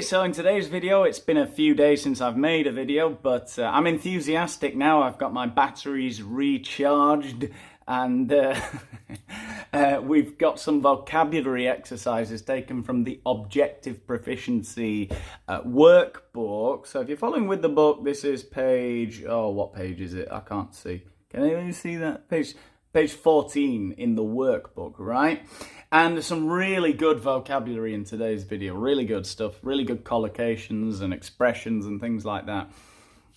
So in today's video, it's been a few days since I've made a video, but I'm enthusiastic now. I've got my batteries recharged and we've got some vocabulary exercises taken from the Objective Proficiency workbook. So if you're following with the book, this is page, what page is it? I can't see. Can anyone see that? Page 14 in the workbook, right? And there's some really good vocabulary in today's video, really good stuff, really good collocations and expressions and things like that.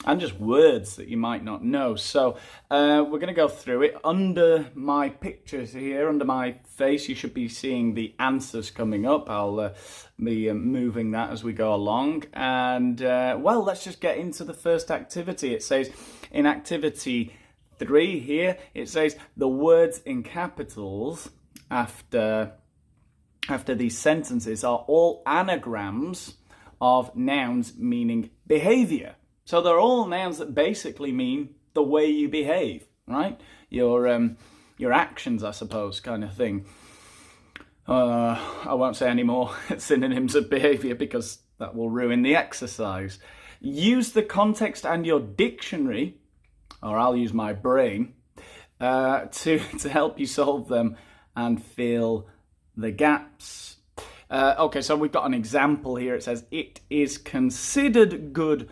And just words that you might not know. So we're going to go through it. Under my pictures here, under my face, you should be seeing the answers coming up. I'll be moving that as we go along. And well, let's just get into the first activity. It says in activity 3 here, it says the words in capitals after these sentences are all anagrams of nouns meaning behavior. So they're all nouns that basically mean the way you behave, right? Your actions, I suppose, kind of thing. I won't say any more synonyms of behavior because that will ruin the exercise. Use the context and your dictionary, or I'll use my brain, to help you solve them and fill the gaps. Okay, so we've got an example here. It says, it is considered good,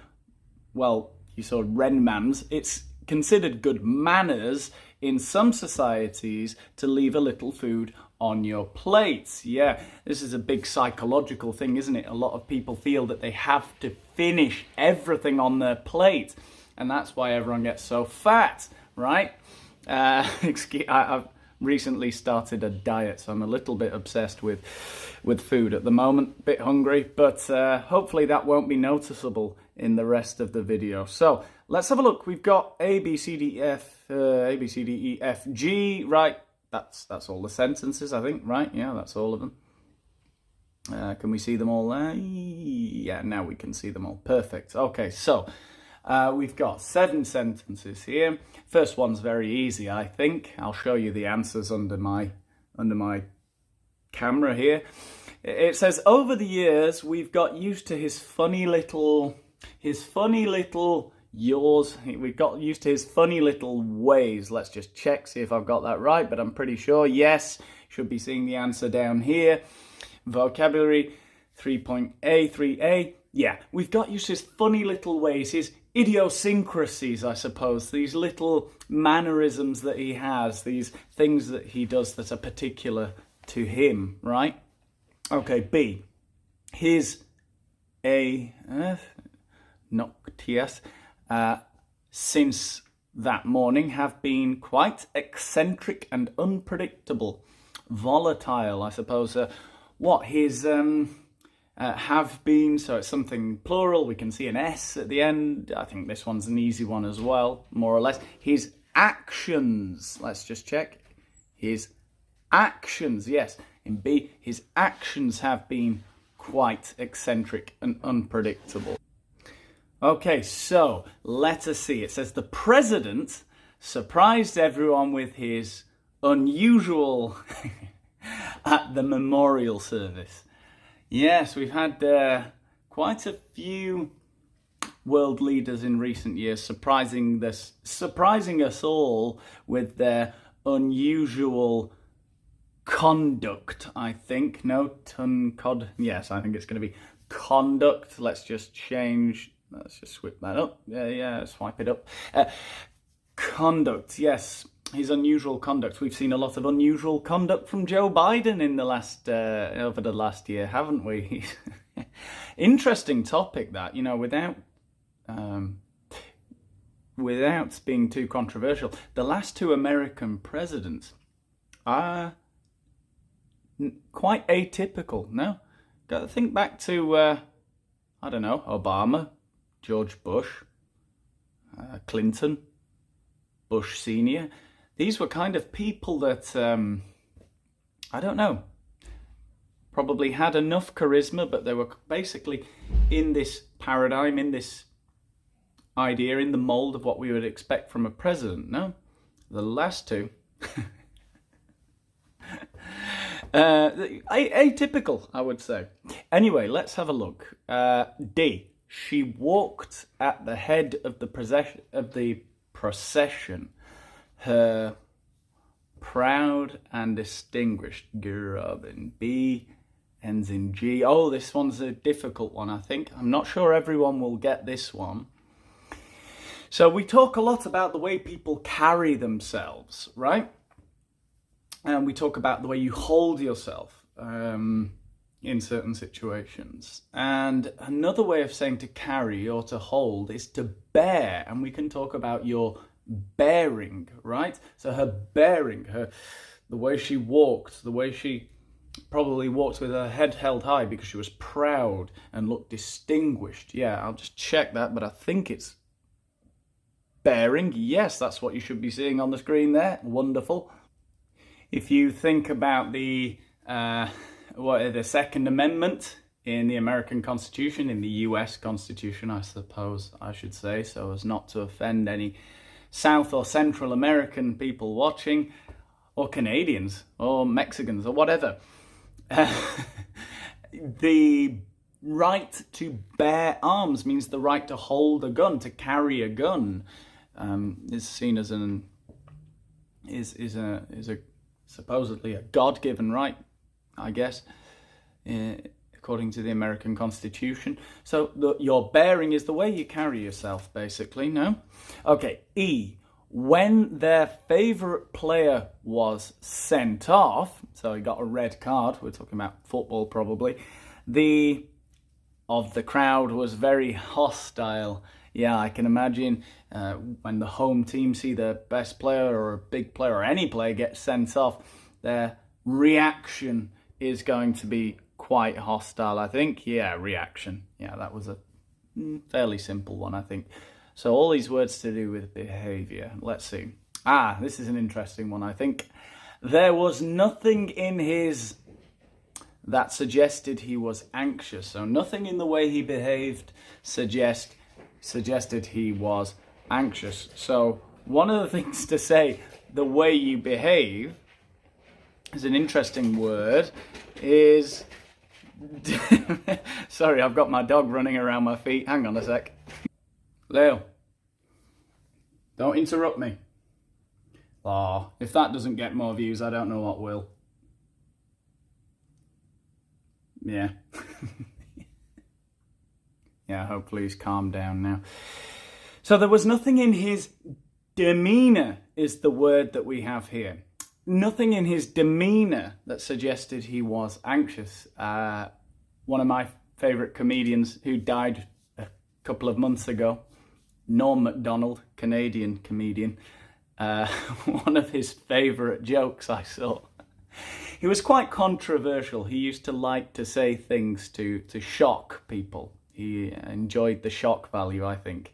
well, you saw Renmans, it's considered good manners in some societies to leave a little food on your plates. Yeah, this is a big psychological thing, isn't it? A lot of people feel that they have to finish everything on their plate, and that's why everyone gets so fat, right? I've recently started a diet, so I'm a little bit obsessed with food at the moment, a bit hungry, but hopefully that won't be noticeable in the rest of the video. So let's have a look. We've got A, B, C, D, E, F, G, right? That's all the sentences, I think, right? Yeah, that's all of them. Can we see them all there? Yeah, now we can see them all. Perfect. Okay, so we've got 7 sentences here. First one's very easy, I think. I'll show you the answers under my camera here. It says, over the years, we've got used to his funny little we've got used to his funny little ways. Let's just check, see if I've got that right, but I'm pretty sure, yes. Should be seeing the answer down here. Vocabulary 3.A. Yeah, we've got used to his funny little ways, his idiosyncrasies, I suppose, these little mannerisms that he has, these things that he does that are particular to him, right? Okay, B. His noctias since that morning have been quite eccentric and unpredictable. Volatile, I suppose. What his have been, so it's something plural. We can see an S at the end. I think this one's an easy one as well, more or less. His actions, let's just check. His actions, yes. In B, his actions have been quite eccentric and unpredictable. Okay, so letter C. It says the president surprised everyone with his unusual at the memorial service. Yes, we've had quite a few world leaders in recent years surprising us all with their unusual conduct, I think. No, yes, I think it's going to be conduct. Let's just swipe that up. Yeah, swipe it up. Conduct, yes. His unusual conduct. We've seen a lot of unusual conduct from Joe Biden in the over the last year, haven't we? Interesting topic that, without being too controversial. The last 2 American presidents are quite atypical, no? Got to think back to, I don't know, Obama, George Bush, Clinton, Bush Sr. These were kind of people that, I don't know, probably had enough charisma, but they were basically in this paradigm, in this idea, in the mold of what we would expect from a president, no? The last 2 Atypical, I would say. Anyway, let's have a look. D. She walked at the head of the procession. Her proud and distinguished Robin. B ends in G. Oh, this one's a difficult one, I think. I'm not sure everyone will get this one. So we talk a lot about the way people carry themselves, right? And we talk about the way you hold yourself in certain situations. And another way of saying to carry or to hold is to bear. And we can talk about your bearing, right? So her bearing, the way she walked, the way she probably walked with her head held high because she was proud and looked distinguished. Yeah, I'll just check that, but I think it's bearing. Yes, that's what you should be seeing on the screen there. Wonderful. If you think about the Second Amendment in the American Constitution, in the US Constitution, I suppose I should say, so as not to offend any South or Central American people watching, or Canadians, or Mexicans, or whatever. The right to bear arms means the right to hold a gun, to carry a gun, is seen as is a supposedly a God-given right, I guess, according to the American Constitution. So your bearing is the way you carry yourself, basically, no? Okay, E. When their favourite player was sent off, so he got a red card, we're talking about football probably, the crowd was very hostile. Yeah, I can imagine when the home team see their best player or a big player or any player get sent off, their reaction is going to be quite hostile, I think. Yeah, reaction. Yeah, that was a fairly simple one, I think. So all these words to do with behaviour. Let's see. This is an interesting one, I think. There was nothing in his that suggested he was anxious. So nothing in the way he behaved suggested he was anxious. So one of the things to say, the way you behave, is an interesting word, is... Sorry, I've got my dog running around my feet. Hang on a sec. Leo, don't interrupt me. Oh, if that doesn't get more views, I don't know what will. Yeah. Yeah, hopefully he's calmed down now. So there was nothing in his demeanour is the word that we have here. Nothing in his demeanour that suggested he was anxious. One of my favourite comedians who died a couple of months ago, Norm Macdonald, Canadian comedian, one of his favourite jokes I saw. He was quite controversial. He used to like to say things to shock people. He enjoyed the shock value, I think.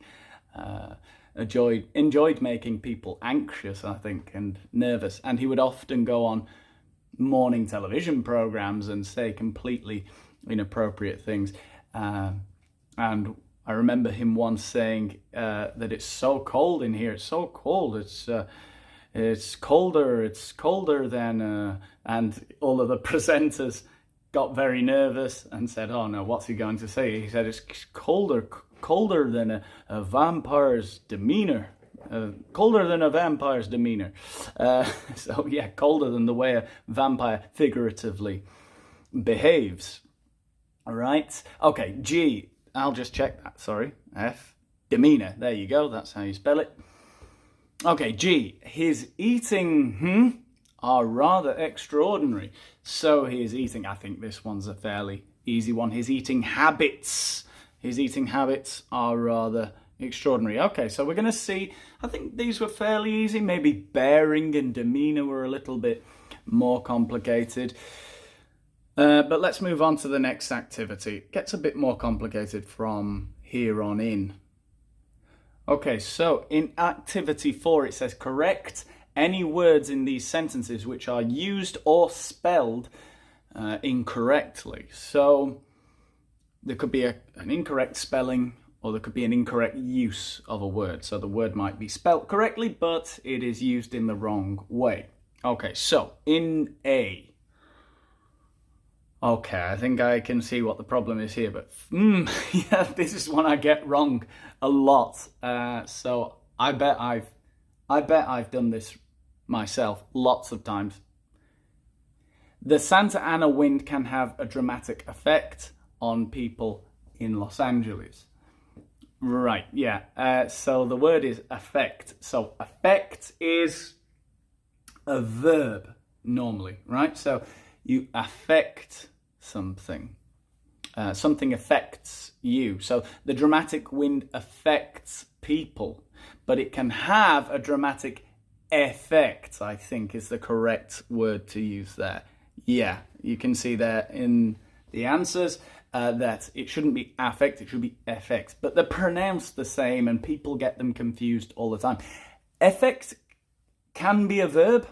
Enjoyed making people anxious, I think, and nervous. And he would often go on morning television programmes and say completely inappropriate things. And I remember him once saying that it's so cold in here. It's so cold. It's colder than... and all of the presenters got very nervous and said, oh no, what's he going to say? He said, it's colder than a vampire's demeanour. Colder than a vampire's demeanour. So yeah, colder than the way a vampire figuratively behaves. All right. Okay, G. I'll just check that, sorry. F. Demeanour. There you go, that's how you spell it. Okay, G. His eating are rather extraordinary. So his eating, I think this one's a fairly easy one. His eating habits. His eating habits are rather extraordinary. Okay, so we're going to see, I think these were fairly easy. Maybe bearing and demeanour were a little bit more complicated. But let's move on to the next activity. It gets a bit more complicated from here on in. Okay, so in activity 4 it says correct any words in these sentences which are used or spelled incorrectly. So there could be an incorrect spelling or there could be an incorrect use of a word. So the word might be spelt correctly, but it is used in the wrong way. Okay, so in A, Okay, I think I can see what the problem is here, but yeah, this is one I get wrong a lot. So I bet I've done this myself lots of times. The Santa Ana wind can have a dramatic effect on people in Los Angeles. Right, yeah. So the word is affect. So affect is a verb normally, right? So you affect something. Something affects you. So the dramatic wind affects people, but it can have a dramatic effect, I think is the correct word to use there. Yeah, you can see there in the answers that it shouldn't be affect, it should be effect. But they're pronounced the same and people get them confused all the time. Effect can be a verb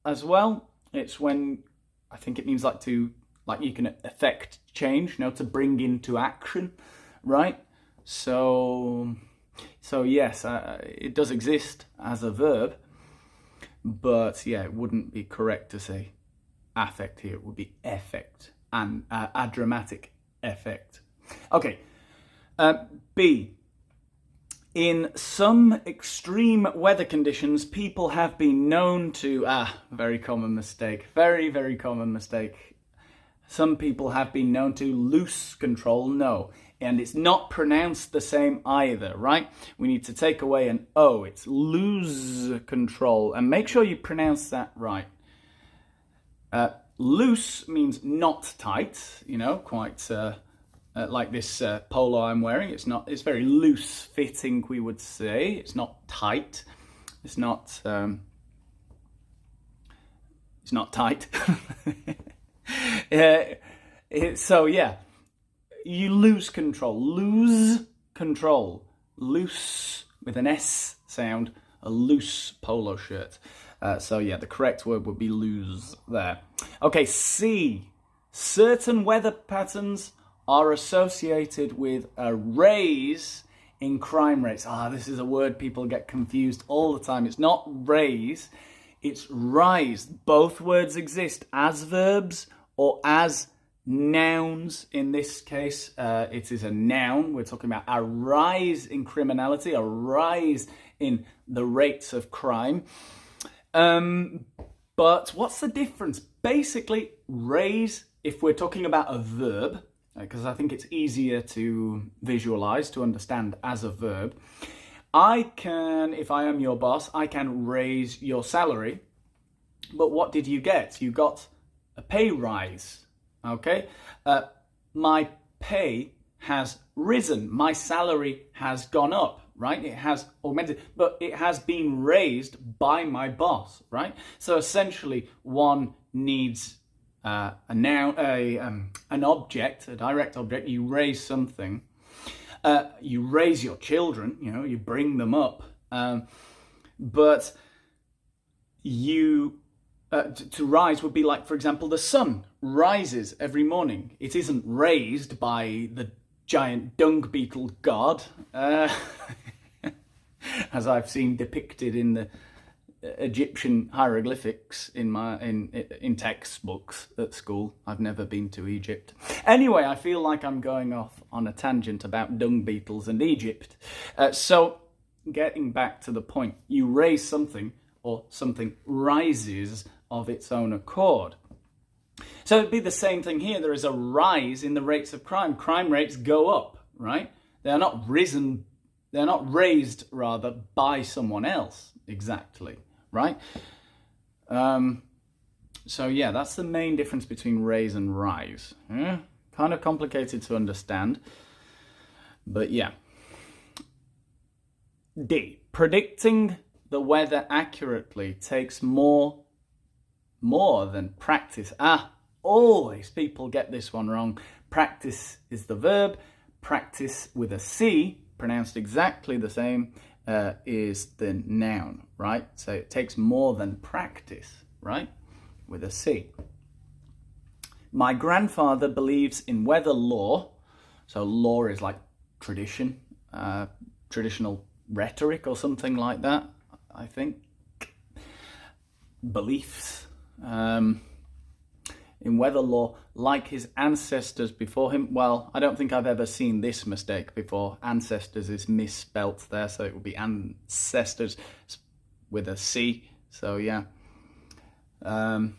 as well. It's when, I think it means like you can affect change, to bring into action, right? So yes, it does exist as a verb, but yeah, it wouldn't be correct to say affect here. It would be effect, and a dramatic effect. Okay, B. In some extreme weather conditions, people have been known to, very common mistake, very, very common mistake. Some people have been known to lose control, no. And it's not pronounced the same either, right? We need to take away an O. It's lose control. And make sure you pronounce that right. Loose means not tight, quite like this polo I'm wearing. It's very loose fitting, we would say. It's not tight. It's not tight. So yeah, you lose control. Lose control. Loose with an S sound, a loose polo shirt. So yeah, the correct word would be lose there. Okay, C. Certain weather patterns are associated with a raise in crime rates. This is a word people get confused all the time. It's not raise, it's rise. Both words exist as verbs or as nouns. In this case, it is a noun. We're talking about a rise in criminality, a rise in the rates of crime. But what's the difference? Basically, raise, if we're talking about a verb, because I think it's easier to visualize, to understand as a verb, I can, if I am your boss, I can raise your salary. But what did you get? You got a pay rise, okay? My pay has risen. My salary has gone up, right? It has augmented, but it has been raised by my boss, right? So essentially, one needs a noun, an object, a direct object. You raise something. You raise your children. You bring them up. But you to rise would be like, for example, the sun rises every morning. It isn't raised by the giant dung beetle god, as I've seen depicted in the Egyptian hieroglyphics in textbooks at school. I've never been to Egypt. Anyway, I feel like I'm going off on a tangent about dung beetles and Egypt. So getting back to the point, you raise something or something rises of its own accord. So it'd be the same thing here. There is a rise in the rates of crime. Crime rates go up, right? They're not risen, they're not raised rather by someone else exactly, right? So yeah, that's the main difference between raise and rise. Kind of complicated to understand, but yeah. D. Predicting the weather accurately takes more than practice. Always people get this one wrong. Practice is the verb. Practice with a C, pronounced exactly the same, is the noun, right? So it takes more than practice, right? With a C. My grandfather believes in weather law. So law is like tradition, traditional rhetoric or something like that, I think. Beliefs. in weather law like his ancestors before him. Well, I don't think I've ever seen this mistake before. Ancestors is misspelt there, so it would be ancestors with a C. So yeah, don't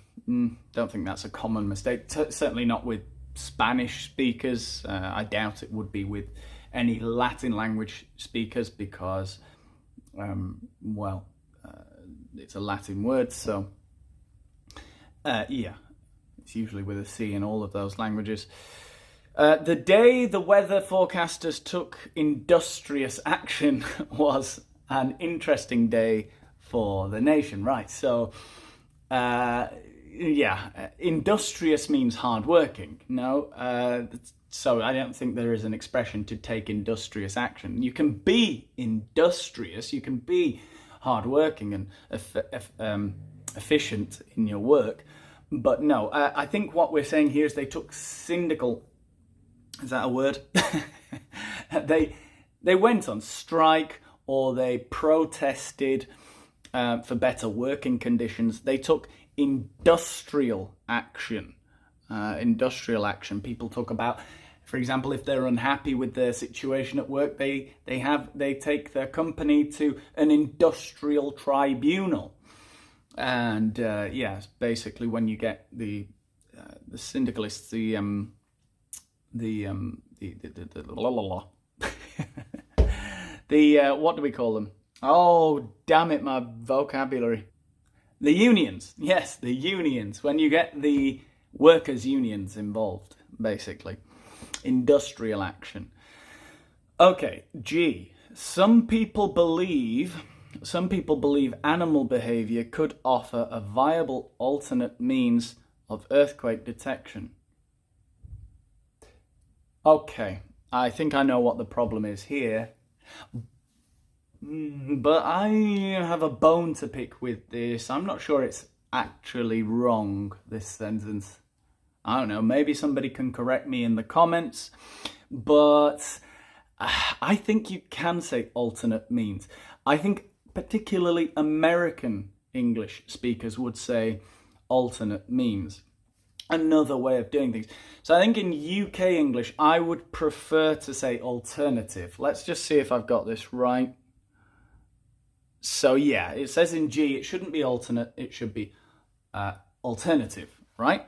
think that's a common mistake. Certainly not with Spanish speakers. I doubt it would be with any Latin language speakers because, it's a Latin word, so yeah, it's usually with a C in all of those languages. The day the weather forecasters took industrious action was an interesting day for the nation. Right, so yeah, industrious means hardworking. No, so I don't think there is an expression to take industrious action. You can be industrious, you can be hardworking and efficient in your work, but no, I think what we're saying here is they took syndical, is that a word? They went on strike, or they protested for better working conditions. They took industrial action. Industrial action. People talk about, for example, if they're unhappy with their situation at work, they take their company to an industrial tribunal. And yes, basically when you get the syndicalists, what do we call them? Oh, damn it, my vocabulary. The unions. Yes, the unions. When you get the workers' unions involved, basically. Industrial action. Okay, G. Some people believe animal behavior could offer a viable alternate means of earthquake detection. Okay, I think I know what the problem is here. But I have a bone to pick with this. I'm not sure it's actually wrong, this sentence. I don't know, maybe somebody can correct me in the comments, but I think you can say alternate means. I think particularly American English speakers would say alternate means. Another way of doing things. So I think in UK English, I would prefer to say alternative. Let's just see if I've got this right. So yeah, it says in G, it shouldn't be alternate, it should be alternative, right?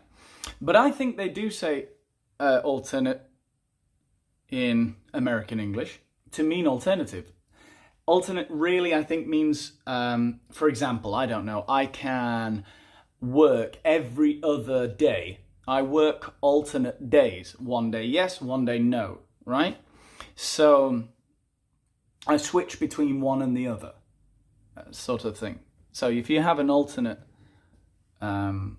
But I think they do say alternate in American English to mean alternative. Alternate really, I think, means, for example, I don't know, I can work every other day. I work alternate days. One day yes, one day no, right? So I switch between one and the other, sort of thing. So if you have an alternate, you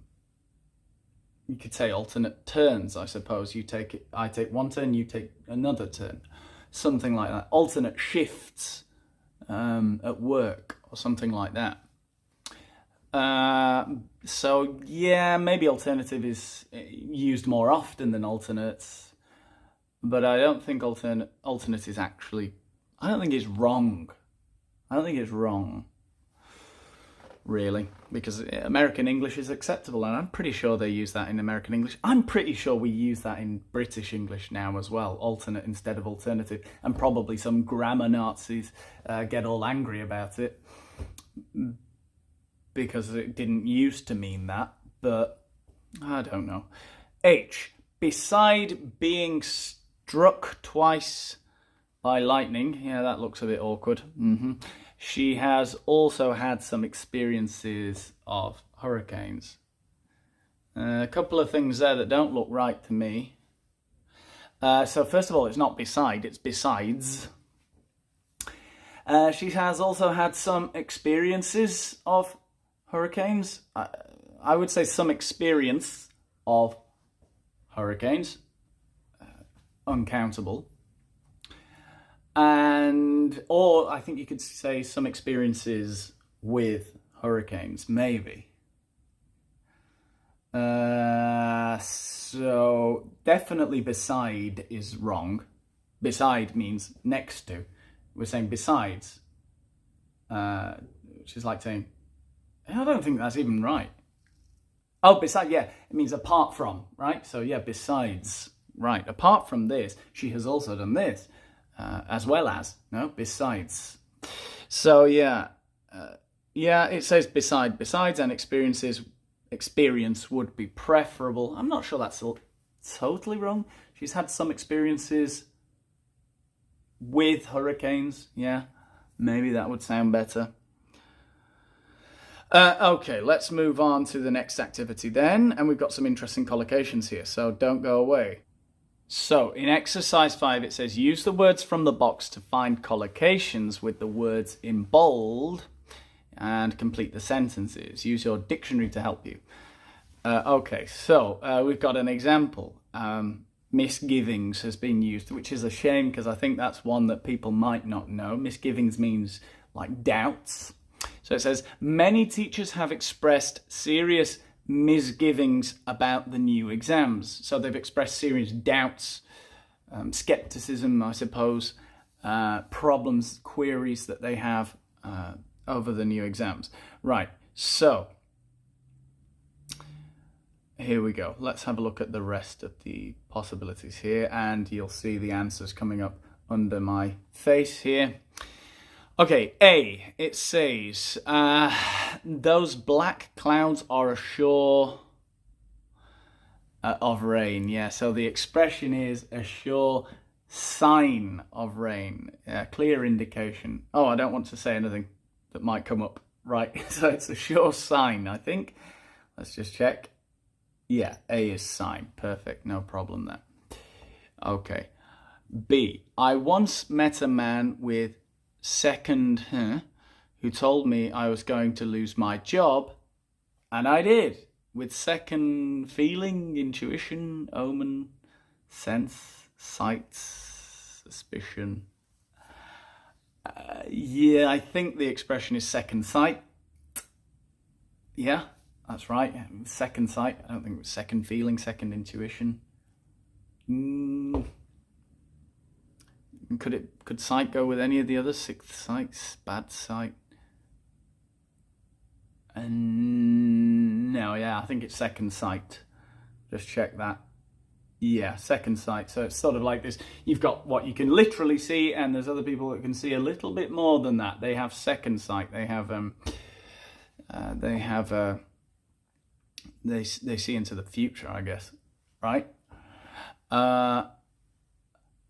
could say alternate turns, I suppose. I take one turn, you take another turn. Something like that. Alternate shifts at work or something like that. So yeah, maybe alternative is used more often than alternates, but I don't think alternate is actually, I don't think it's wrong. I don't think it's wrong, really, because American English is acceptable, and I'm pretty sure they use that in American English. I'm pretty sure we use that in British English now as well, alternate instead of alternative, and probably some grammar Nazis get all angry about it, because it didn't used to mean that, but I don't know. H. Beside being struck twice by lightning, yeah, that looks a bit awkward. She has also had some experiences of hurricanes. A couple of things there that don't look right to me. So first of all, it's not beside, it's besides. She has also had some experiences of hurricanes. I would say some experience of hurricanes. Uncountable. Or I think you could say some experiences with hurricanes, maybe. So definitely beside is wrong. Beside means next to. We're saying besides, which is like saying, I don't think that's even right. Oh, besides, yeah, it means apart from, right? So yeah, besides, right. Apart from this, she has also done this, as well as, no, besides. So yeah, yeah, it says besides, and experience would be preferable. I'm not sure that's totally wrong. She's had some experiences with hurricanes. Yeah, maybe that would sound better. Okay, let's move on to the next activity then. And we've got some interesting collocations here, so don't go away. So in exercise 5, it says use the words from the box to find collocations with the words in bold and complete the sentences. Use your dictionary to help you. Okay, so we've got an example. Misgivings has been used, which is a shame because I think that's one that people might not know. Misgivings means like doubts. So it says, many teachers have expressed serious misgivings about the new exams. So they've expressed serious doubts, skepticism, I suppose, problems, queries that they have over the new exams. Right, so here we go. Let's have a look at the rest of the possibilities here, and you'll see the answers coming up under my face here. Okay, A, it says, those black clouds are a sure of rain. Yeah, so the expression is a sure sign of rain, a clear indication. Oh, I don't want to say anything that might come up. Right, so it's a sure sign, I think. Let's just check. Yeah, A is sign. Perfect, no problem there. Okay. B, I once met a man with who told me I was going to lose my job, and I did. With second feeling, intuition, omen, sense, sight, suspicion. Yeah, I think the expression is second sight. Yeah, that's right. Second sight. I don't think it was second feeling, second intuition. Could sight go with any of the others? Sixth sight, bad sight. And no, yeah, I think it's second sight. Just check that. Yeah, second sight. So it's sort of like this. You've got what you can literally see, and there's other people that can see a little bit more than that. They have second sight. They have they see into the future, I guess. Right?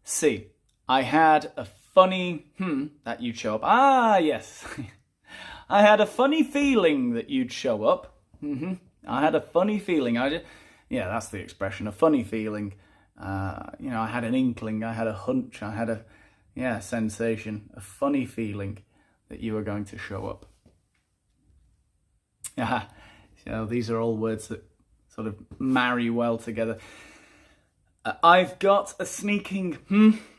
C. I had a funny that you'd show up. Ah, yes. I had a funny feeling that you'd show up. I had a funny feeling. Yeah, that's the expression, a funny feeling. I had an inkling, I had a hunch, I had a sensation, a funny feeling that you were going to show up. So these are all words that sort of marry well together. I've got a sneaking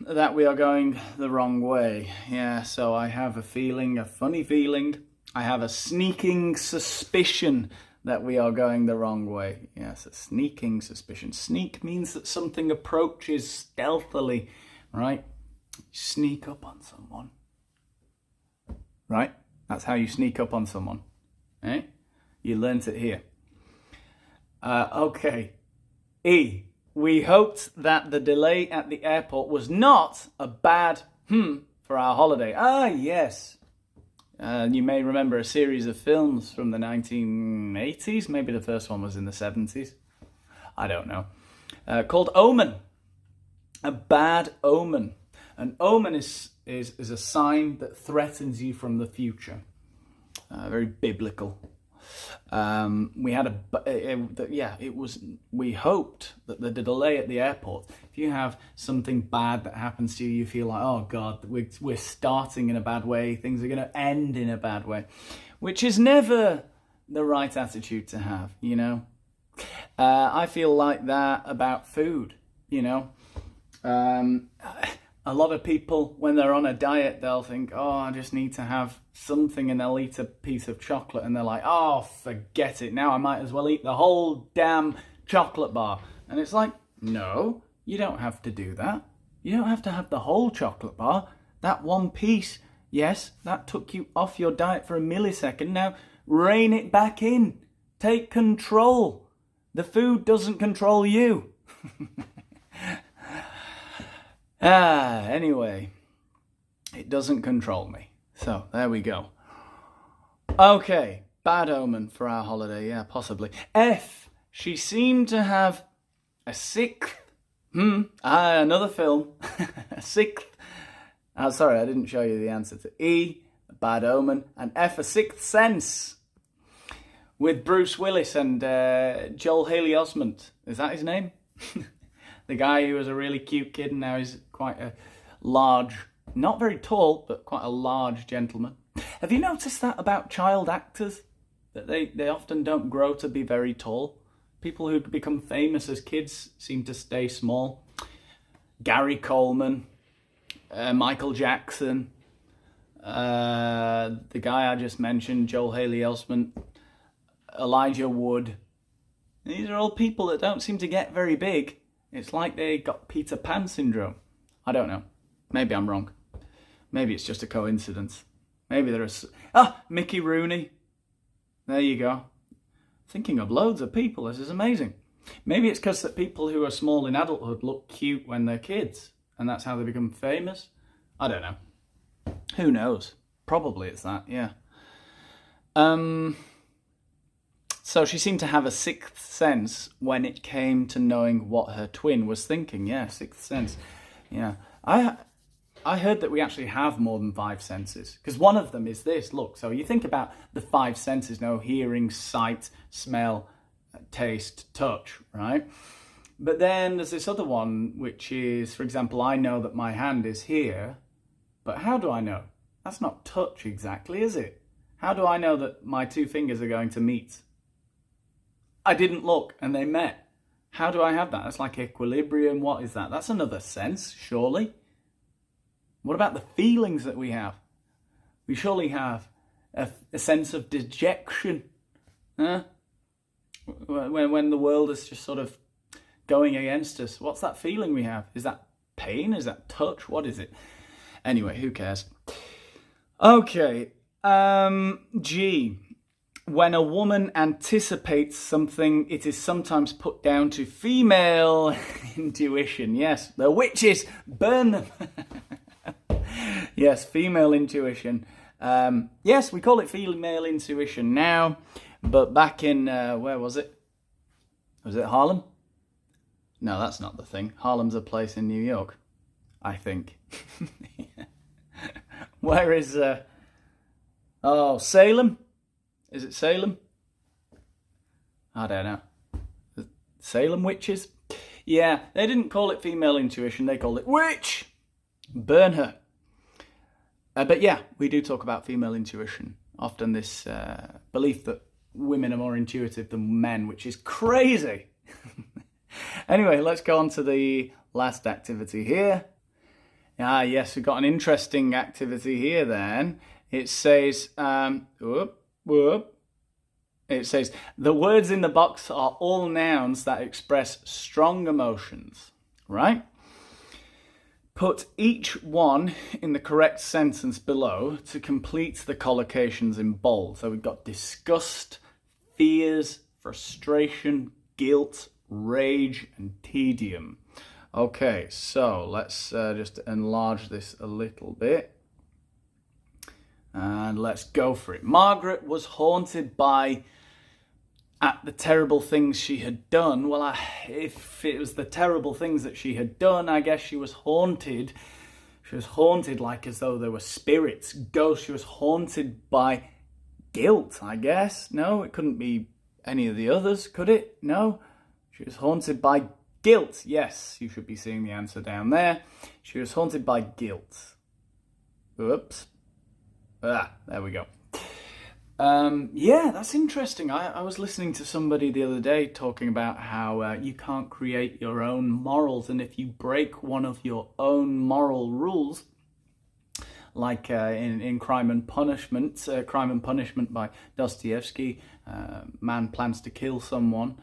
that we are going the wrong way. Yeah, so I have a feeling, a funny feeling. I have a sneaking suspicion that we are going the wrong way. Yes, a sneaking suspicion. Sneak means that something approaches stealthily, right? You sneak up on someone, right? That's how you sneak up on someone, eh? You learnt it here. Okay, E. We hoped that the delay at the airport was not a bad for our holiday. Ah, yes. You may remember a series of films from the 1980s. Maybe the first one was in the 70s. I don't know. Called Omen. A bad omen. An omen is a sign that threatens you from the future. Very biblical. We hoped that the delay at the airport, if you have something bad that happens to you, you feel like, oh God, we're starting in a bad way, things are going to end in a bad way, which is never the right attitude to have, you know. I feel like that about food, you know. A lot of people, when they're on a diet, they'll think, oh, I just need to have something, and they'll eat a piece of chocolate, and they're like, oh, forget it. Now I might as well eat the whole damn chocolate bar. And it's like, no, you don't have to do that. You don't have to have the whole chocolate bar. That one piece, yes, that took you off your diet for a millisecond. Now rein it back in Take control. The food doesn't control you. Anyway, it doesn't control me. So, there we go. Okay, bad omen for our holiday, yeah, possibly. F, she seemed to have a sixth, another film, a sixth, sorry, I didn't show you the answer to E, a bad omen, and F, a sixth sense, with Bruce Willis and Joel Haley Osment. Is that his name? The guy who was a really cute kid and now he's quite a large, not very tall, but quite a large gentleman. Have you noticed that about child actors? That they often don't grow to be very tall? People who become famous as kids seem to stay small. Gary Coleman, Michael Jackson, the guy I just mentioned, Joel Haley Osment, Elijah Wood. These are all people that don't seem to get very big. It's like they got Peter Pan syndrome. I don't know. Maybe I'm wrong. Maybe it's just a coincidence. Maybe there is... Mickey Rooney. There you go. Thinking of loads of people. This is amazing. Maybe it's because that people who are small in adulthood look cute when they're kids. And that's how they become famous. I don't know. Who knows? Probably it's that, yeah. So she seemed to have a sixth sense when it came to knowing what her twin was thinking. Yeah, sixth sense. Yeah. I heard that we actually have more than 5 senses, because one of them is this. Look, so you think about the 5 senses, hearing, sight, smell, taste, touch, right? But then there's this other one, which is, for example, I know that my hand is here, but how do I know? That's not touch exactly, is it? How do I know that my 2 fingers are going to meet? I didn't look and they met. How do I have that? That's like equilibrium. What is that? That's another sense, surely. What about the feelings that we have? We surely have a sense of dejection. Huh? When the world is just sort of going against us. What's that feeling we have? Is that pain? Is that touch? What is it? Anyway, who cares? Okay. G. When a woman anticipates something, it is sometimes put down to female intuition. Yes, the witches, burn them. Yes, female intuition. Yes, we call it female intuition now, but back in, where was it? Was it Harlem? No, that's not the thing. Harlem's a place in New York, I think. Where is, Salem? Is it Salem? I don't know. Salem witches? Yeah, they didn't call it female intuition, they called it witch! Burn her. But yeah, we do talk about female intuition. Often this belief that women are more intuitive than men, which is crazy. Anyway, let's go on to the last activity here. Yes, we've got an interesting activity here then. It says, it says, the words in the box are all nouns that express strong emotions, right? Put each one in the correct sentence below to complete the collocations in bold. So we've got disgust, fears, frustration, guilt, rage, and tedium. Okay, so let's just enlarge this a little bit. And let's go for it. Margaret was haunted by at the terrible things she had done. Well, if it was the terrible things that she had done, I guess she was haunted. She was haunted like as though there were spirits, ghosts. She was haunted by guilt, I guess. No, it couldn't be any of the others, could it? No. She was haunted by guilt. Yes, you should be seeing the answer down there. She was haunted by guilt. Oops. There we go. Yeah, that's interesting. I was listening to somebody the other day talking about how you can't create your own morals, and if you break one of your own moral rules, like in Crime and Punishment by Dostoevsky, man plans to kill someone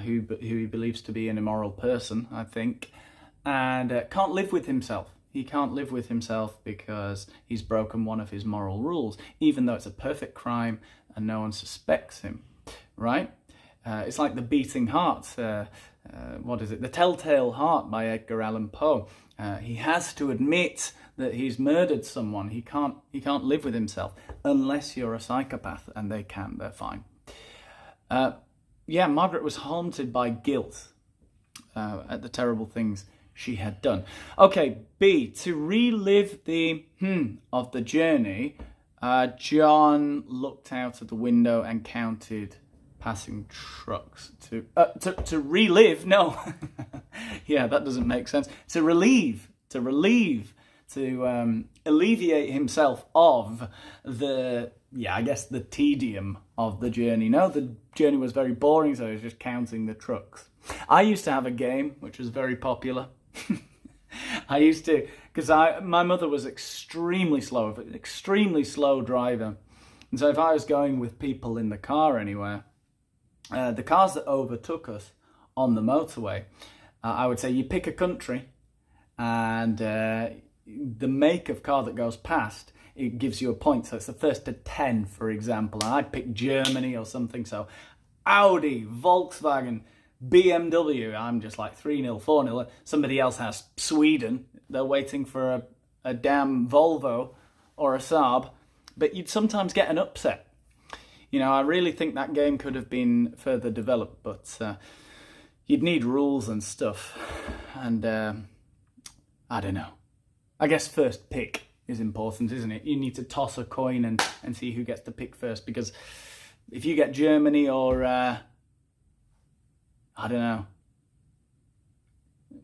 who he believes to be an immoral person, I think, and can't live with himself. He can't live with himself because he's broken one of his moral rules, even though it's a perfect crime and no one suspects him, right? It's like The Beating Heart. What is it? The Telltale Heart by Edgar Allan Poe. He has to admit that he's murdered someone. He can't live with himself unless you're a psychopath, and they can. They're fine. Yeah, Margaret was haunted by guilt at the terrible things she had done. Okay, B, to relive the of the journey, John looked out of the window and counted passing trucks. To relive, no. Yeah, that doesn't make sense. To relieve, to alleviate himself of the, I guess the tedium of the journey. No, the journey was very boring, so he was just counting the trucks. I used to have a game which was very popular. I used to, because my mother was extremely slow driver. And so if I was going with people in the car anywhere, the cars that overtook us on the motorway, I would say you pick a country, and the make of car that goes past, it gives you a point. So it's the first to 10, for example. And I'd pick Germany or something. So Audi, Volkswagen, BMW, I'm just like 3-0, 4-0. Somebody else has Sweden. They're waiting for a damn Volvo or a Saab. But you'd sometimes get an upset. You know, I really think that game could have been further developed, but you'd need rules and stuff. And I don't know. I guess first pick is important, isn't it? You need to toss a coin and see who gets to pick first, because if you get Germany or I don't know,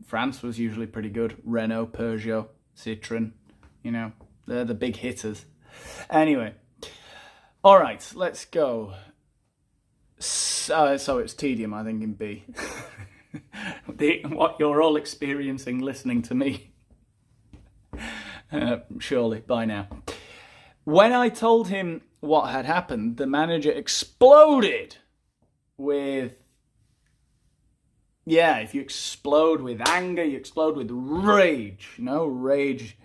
France was usually pretty good. Renault, Peugeot, Citroën, you know, they're the big hitters. Anyway, all right, let's go. So it's tedium, I think, in B. What you're all experiencing listening to me. Surely by now. When I told him what had happened, the manager exploded with, if you explode with anger, you explode with rage. No, rage.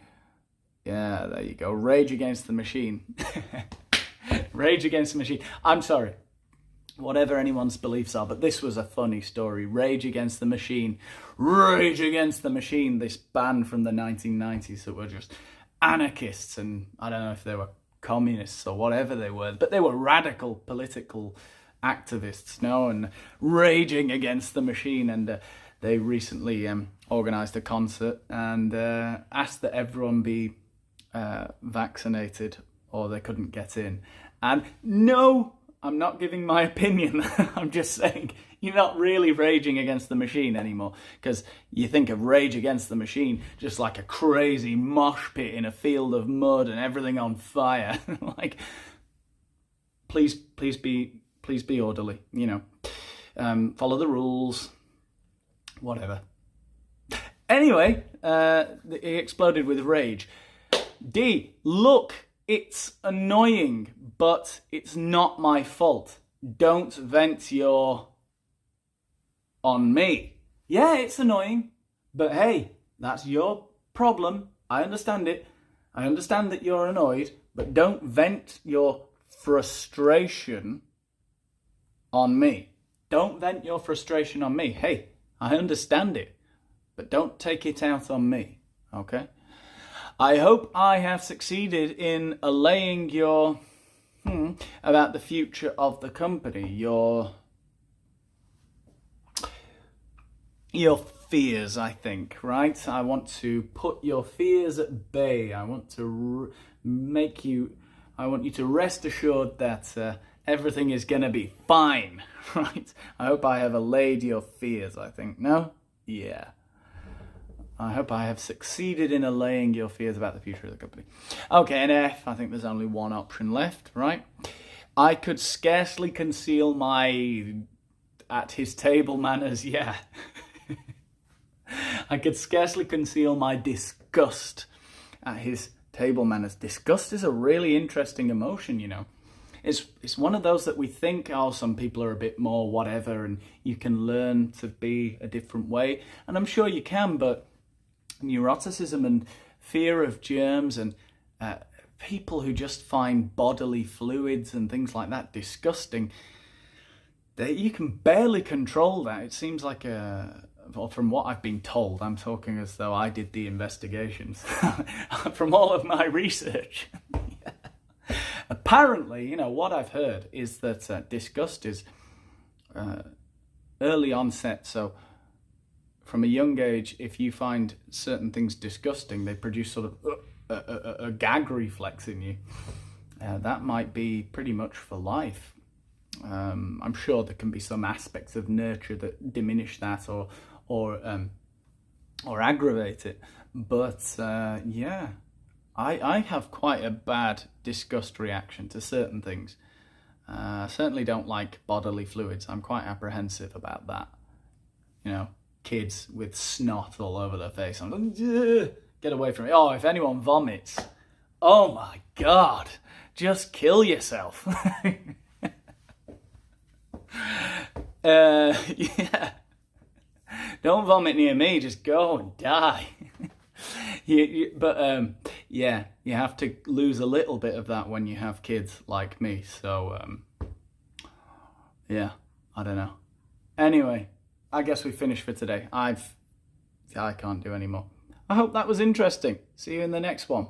Yeah, there you go. Rage against the machine. Rage against the machine. I'm sorry. Whatever anyone's beliefs are, but this was a funny story. Rage Against the Machine. Rage Against the Machine, this band from the 1990s that were just anarchists, and I don't know if they were communists or whatever they were, but they were radical political activists, and raging against the machine. And they recently organised a concert and asked that everyone be vaccinated or they couldn't get in. And no, I'm not giving my opinion. I'm just saying you're not really raging against the machine anymore, because you think of Rage Against the Machine just like a crazy mosh pit in a field of mud and everything on fire. Like, please be orderly, follow the rules, whatever. Anyway, he exploded with rage. D, look, it's annoying, but it's not my fault. Don't vent your on me. Yeah, it's annoying, but hey, that's your problem. I understand it. I understand that you're annoyed, but don't vent your frustration on me. Don't vent your frustration on me. Hey, I understand it, but don't take it out on me, okay? I hope I have succeeded in allaying your about the future of the company, your fears, I think, right? I want to put your fears at bay. I want to I want you to rest assured that everything is going to be fine, right? I hope I have allayed your fears, I think. No? Yeah. I hope I have succeeded in allaying your fears about the future of the company. Okay, and F, I think there's only one option left, right? I could scarcely conceal my at his table manners, yeah. I could scarcely conceal my disgust at his table manners. Disgust is a really interesting emotion, It's one of those that we think, some people are a bit more whatever, and you can learn to be a different way. And I'm sure you can, but neuroticism and fear of germs and people who just find bodily fluids and things like that disgusting, you can barely control that. It seems like well, from what I've been told, I'm talking as though I did the investigations, from all of my research. Apparently, you know, what I've heard is that disgust is early onset. So from a young age, if you find certain things disgusting, they produce sort of a gag reflex in you. That might be pretty much for life. I'm sure there can be some aspects of nurture that diminish that or aggravate it. But yeah, I have quite a bad disgust reaction to certain things. I certainly don't like bodily fluids. I'm quite apprehensive about that. You know, kids with snot all over their face. I'm like, get away from me. Oh, if anyone vomits, oh my God, just kill yourself. Yeah. Don't vomit near me, just go and die. But yeah, you have to lose a little bit of that when you have kids like me. So yeah, I don't know. Anyway, I guess we finished for today. I can't do any more. I hope that was interesting. See you in the next one.